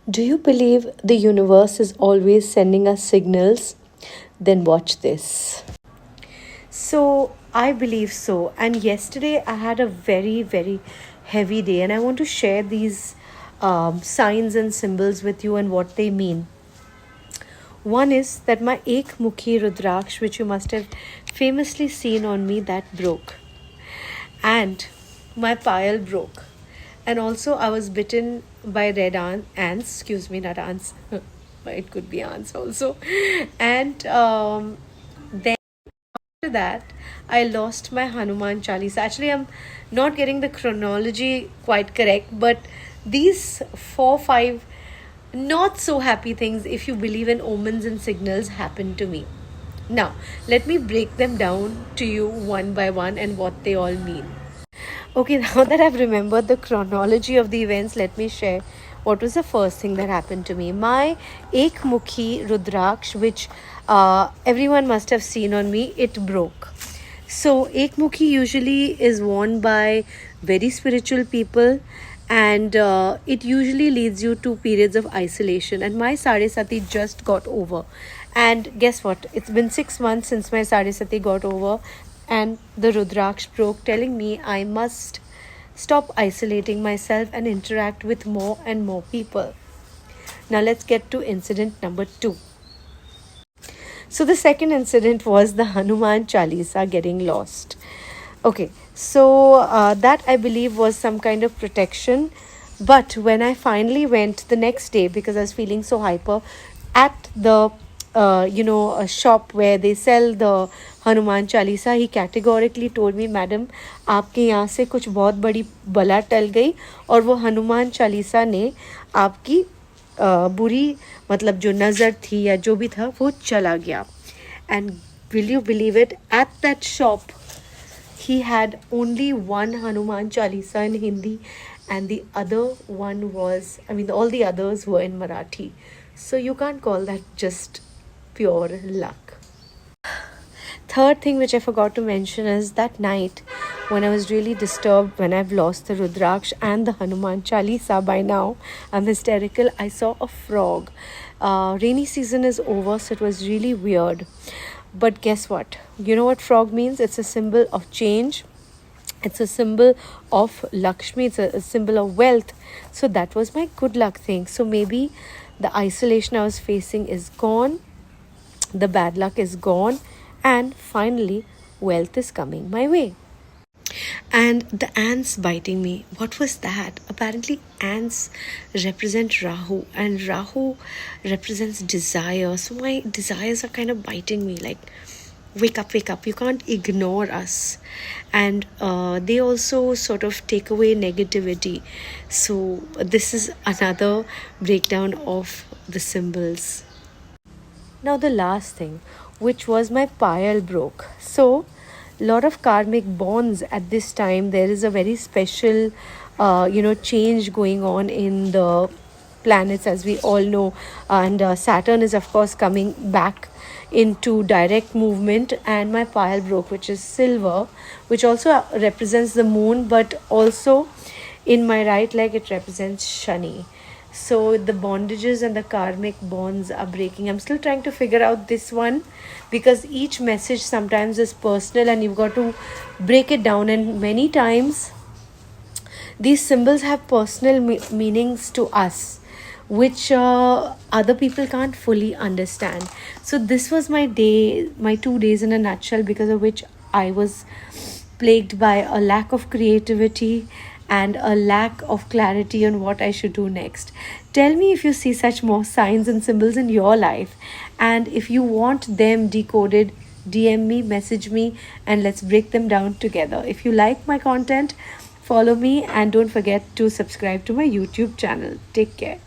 Do you believe the universe is always sending us signals? Then watch this. So, I believe so. And yesterday I had a very, very heavy day, and I want to share these signs and symbols with you and what they mean. One is that my Ekmukhi Rudraksh, which you must have famously seen on me, that broke. And my pile broke. And also, I was bitten by ants, excuse me, not ants, it could be ants also. And then after that, I lost my Hanuman Chalisa. Actually, I'm not getting the chronology quite correct, but these 4, 5 not so happy things, if you believe in omens and signals, happened to me. Now, let me break them down to you one by one and what they all mean. Okay, now that I've remembered the chronology of the events, let me share what was the first thing that happened to me. My Ekmukhi Rudraksh, which everyone must have seen on me, it broke. So, Ekmukhi usually is worn by very spiritual people, and it usually leads you to periods of isolation. And my Sade Sati just got over. And guess what? It's been 6 months since my Sade Sati got over, and the Rudraksh broke, telling me I must stop isolating myself and interact with more and more people. Now, let's get to incident number 2. So, the second incident was the Hanuman Chalisa getting lost. Okay, so that I believe was some kind of protection. But when I finally went the next day, because I was feeling so hyper, at the a shop where they sell the Hanuman Chalisa, he categorically told me, "Madam, आपके यहाँ से कुछ बहुत बड़ी बला टल गई और वो हनुमान चालीसा ने आपकी बुरी मतलब जो नज़र थी या जो भी था वो चला गया." And will you believe it? At that shop, he had only one Hanuman Chalisa in Hindi, and the other one was, I mean, all the others were in Marathi. So you can't call that just pure luck. Third thing which I forgot to mention is that night when I was really disturbed, when I've lost the Rudraksh and the Hanuman Chalisa by now, I'm hysterical. I saw a frog. Rainy season is over, so it was really weird. But guess what? You know what frog means? It's a symbol of change. It's a symbol of Lakshmi. It's a symbol of wealth. So that was my good luck thing. So maybe the isolation I was facing is gone. The bad luck is gone. And finally, wealth is coming my way. And the ants biting me. What was that? Apparently, ants represent Rahu, and Rahu represents desire. So, my desires are kind of biting me like, wake up, wake up. You can't ignore us. And they also sort of take away negativity. So, this is another breakdown of the symbols. Now, the last thing, which was my pile broke. So, lot of karmic bonds at this time. There is a very special change going on in the planets, as we all know, and Saturn is of course coming back into direct movement, and my pile broke, which is silver, which also represents the moon, but also in my right leg it represents Shani. So the bondages and the karmic bonds are breaking. I'm still trying to figure out this one, because each message sometimes is personal and you've got to break it down, and many times these symbols have personal meanings to us, which other people can't fully understand. So this was my day, my 2 days in a nutshell, because of which I was plagued by a lack of creativity and a lack of clarity on what I should do next. Tell me if you see such more signs and symbols in your life, and if you want them decoded, DM me, message me, and let's break them down together. If you like my content, follow me, and don't forget to subscribe to my YouTube channel. Take care.